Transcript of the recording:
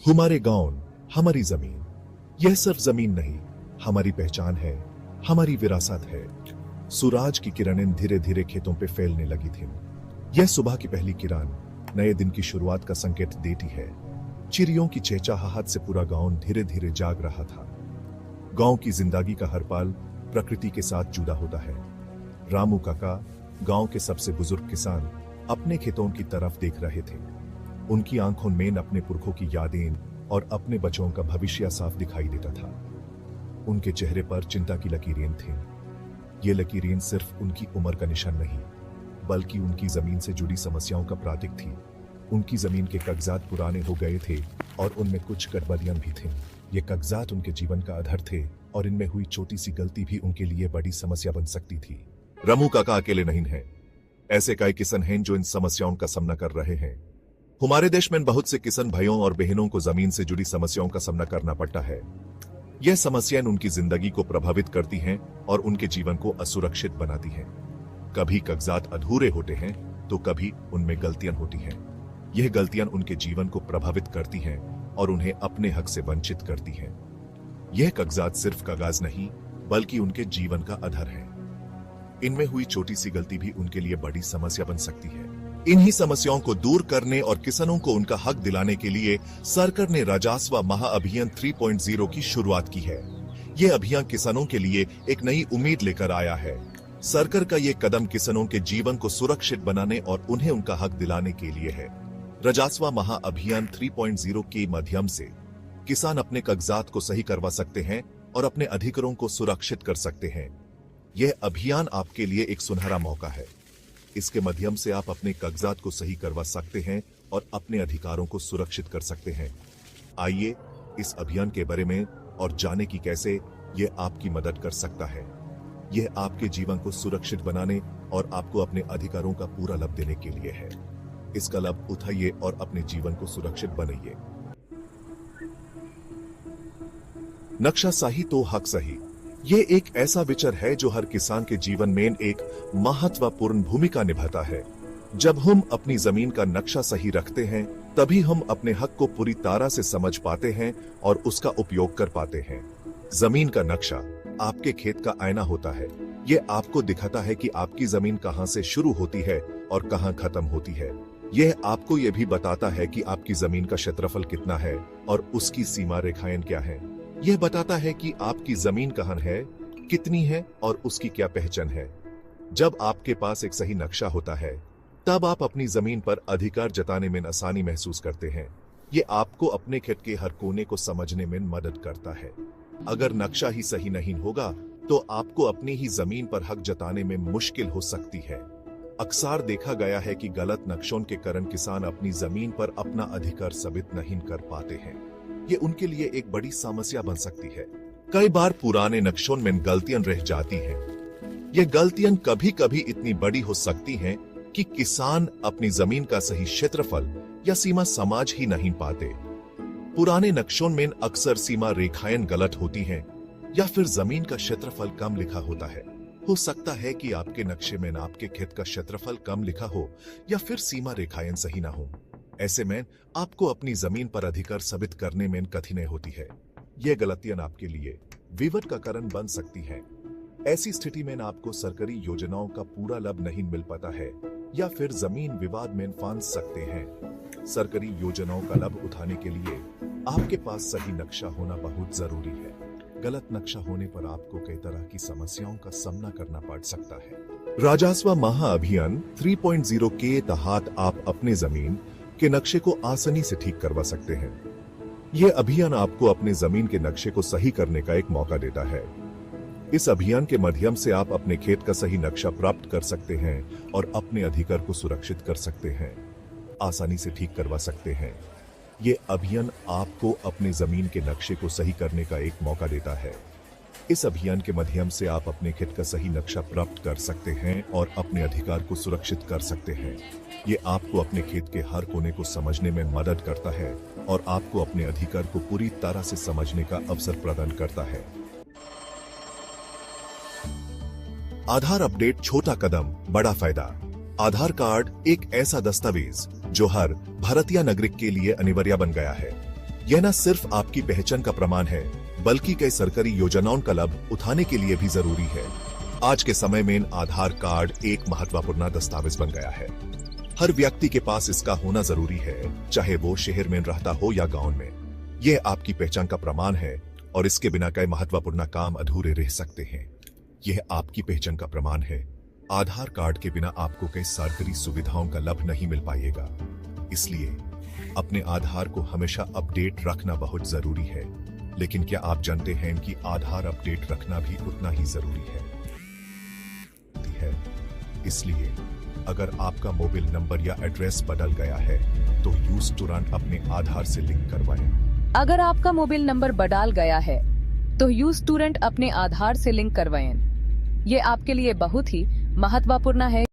हमारे गांव, हमारी जमीन, यह सिर्फ जमीन नहीं, हमारी पहचान है, हमारी विरासत है। सूरज की किरणें धीरे धीरे खेतों पे फैलने लगी थीं। यह सुबह की पहली किरण नए दिन की शुरुआत का संकेत देती है। चिड़ियों की चहचहाहट से पूरा गांव धीरे धीरे जाग रहा था। गांव की जिंदगी का हर पल प्रकृति के साथ जुड़ा होता है। रामू काका, गांव के सबसे बुजुर्ग किसान, अपने खेतों की तरफ देख रहे थे। उनकी आंखों में अपने पुरखों की यादें और अपने बच्चों का भविष्य साफ दिखाई देता था। उनके चेहरे पर चिंता की लकीरें थीं। ये लकीरें सिर्फ उनकी उम्र का निशान नहीं, बल्कि उनकी जमीन से जुड़ी समस्याओं का प्रतीक थी। उनकी जमीन के कागजात पुराने हो गए थे और उनमें कुछ गड़बड़ियां भी थीं। ये कागजात उनके जीवन का आधार थे और इनमें हुई छोटी सी गलती भी उनके लिए बड़ी समस्या बन सकती थी। रामू काका अकेले नहीं हैं। ऐसे कई किसान हैं जो इन समस्याओं का सामना कर रहे हैं। हमारे देश में बहुत से किसान भाइयों और बहनों को जमीन से जुड़ी समस्याओं का सामना करना पड़ता है। यह समस्याएं उनकी जिंदगी को प्रभावित करती हैं और उनके जीवन को असुरक्षित बनाती हैं। कभी कागजात अधूरे होते हैं तो कभी उनमें गलतियां होती हैं। यह गलतियां उनके जीवन को प्रभावित करती हैं और उन्हें अपने हक से वंचित करती हैं। यह कागजात सिर्फ कागज नहीं, बल्कि उनके जीवन का आधार है। इनमें हुई छोटी सी गलती भी उनके लिए बड़ी समस्या बन सकती है। इन्हीं समस्याओं को दूर करने और किसानों को उनका हक दिलाने के लिए सरकार ने राजस्व महाअभियान 3.0 की शुरुआत की है। यह अभियान किसानों के लिए एक नई उम्मीद लेकर आया है। सरकार का यह कदम किसानों के जीवन को सुरक्षित बनाने और उन्हें उनका हक दिलाने के लिए है। राजस्व महाअभियान 3.0 के माध्यम से किसान अपने कागजात को सही करवा सकते हैं और अपने अधिकारों को सुरक्षित कर सकते हैं। यह अभियान आपके लिए एक सुनहरा मौका है। इसके माध्यम से आप अपने कागजात को सही करवा सकते हैं और अपने अधिकारों को सुरक्षित कर सकते हैं। आइए इस अभियान के बारे में और जाने की कैसे यह आपकी मदद कर सकता है। यह आपके जीवन को सुरक्षित बनाने और आपको अपने अधिकारों का पूरा लाभ देने के लिए है। इसका लाभ उठाइए और अपने जीवन को सुरक्षित बनाइए। नक्शा सही तो हक सही। ये एक ऐसा विचार है जो हर किसान के जीवन में एक महत्वपूर्ण भूमिका निभाता है। जब हम अपनी जमीन का नक्शा सही रखते हैं, तभी हम अपने हक को पूरी तरह से समझ पाते हैं और उसका उपयोग कर पाते हैं। जमीन का नक्शा आपके खेत का आईना होता है। ये आपको दिखाता है कि आपकी जमीन कहां से शुरू होती है और कहां खत्म होती है। यह आपको यह भी बताता है कि आपकी जमीन का क्षेत्रफल कितना है और उसकी सीमा रेखाएं क्या हैं। यह बताता है कि आपकी जमीन कहां है, कितनी है और उसकी क्या पहचान है। जब आपके पास एक सही नक्शा होता है, तब आप अपनी जमीन पर अधिकार जताने में आसानी महसूस करते हैं। यह आपको अपने खेत के हर कोने को समझने में मदद करता है। अगर नक्शा ही सही नहीं होगा, तो आपको अपनी ही जमीन पर हक जताने में मुश्किल हो सकती है। अक्सर देखा गया है कि गलत नक्शों के कारण किसान अपनी जमीन पर अपना अधिकार साबित नहीं कर पाते हैं। ये उनके लिए एक बड़ी समस्या बन सकती है। कई बार पुराने नक्शों में गलतियां रह जाती हैं। ये गलतियां कभी कभी इतनी बड़ी हो सकती हैं कि किसान अपनी जमीन का सही क्षेत्रफल या सीमा समझ ही नहीं पाते। पुराने नक्शों में अक्सर सीमा रेखाएं गलत होती हैं या फिर जमीन का क्षेत्रफल कम लिखा होता है। हो सकता है कि आपके नक्शे में आपके खेत का क्षेत्रफल कम लिखा हो या फिर सीमा रेखाएं सही ना हो। ऐसे में आपको अपनी जमीन पर अधिकार साबित करने में कठिनाई होती है। यह गलतियां आपके लिए विवाद का कारण बन सकती हैं। ऐसी स्थिति में आपको सरकारी योजनाओं का पूरा लाभ नहीं मिल पाता है या फिर जमीन विवाद में फंस सकते हैं। सरकारी योजनाओं का लाभ उठाने के लिए आपके पास सही नक्शा होना बहुत जरूरी है। गलत नक्शा होने पर आपको कई तरह की समस्याओं का सामना करना पड़ सकता है। राजस्व महाअभियान 3.0 के तहत आप अपने जमीन के नक्शे को आसानी से ठीक करवा सकते हैं। यह अभियान आपको अपने जमीन के नक्शे को सही करने का एक मौका देता है। इस अभियान के माध्यम से आप अपने खेत का सही नक्शा प्राप्त कर सकते हैं और अपने अधिकार को सुरक्षित कर सकते हैं, आसानी से ठीक करवा सकते हैं। यह अभियान आपको अपने जमीन के नक्शे को सही करने का एक मौका देता है। इस अभियान के माध्यम से आप अपने खेत का सही नक्शा प्राप्त कर सकते हैं और अपने अधिकार को सुरक्षित कर सकते हैं। ये आपको अपने खेत के हर कोने को समझने में मदद करता है और आपको अपने अधिकार को पूरी तरह से समझने का अवसर प्रदान करता है। आधार अपडेट, छोटा कदम बड़ा फायदा। आधार कार्ड एक ऐसा दस्तावेज जो हर भारतीय नागरिक के लिए अनिवार्य बन गया है। यह न सिर्फ आपकी पहचान का प्रमाण है बल्कि कई सरकारी योजनाओं का लाभ उठाने के लिए भी जरूरी है। आज के समय में आधार कार्ड एक महत्वपूर्ण दस्तावेज बन गया है। हर व्यक्ति के पास इसका होना जरूरी है, चाहे वो शहर में रहता हो या गांव में। यह आपकी पहचान का प्रमाण है और इसके बिना कई महत्वपूर्ण काम अधूरे रह सकते हैं। यह आपकी पहचान का प्रमाण है। आधार कार्ड के बिना आपको कई सरकारी सुविधाओं का लाभ नहीं मिल पाएगा। इसलिए अपने आधार को हमेशा अपडेट रखना बहुत जरूरी है। लेकिन क्या आप जानते हैं कि आधार अपडेट रखना भी उतना ही जरूरी है? इसलिए अगर आपका मोबाइल नंबर या एड्रेस बदल गया है तो यूज तुरंत अपने आधार से लिंक करवाएं। अगर आपका मोबाइल नंबर बदल गया है तो यूज तुरंत अपने आधार से लिंक करवाएं। ये आपके लिए बहुत ही महत्वपूर्ण है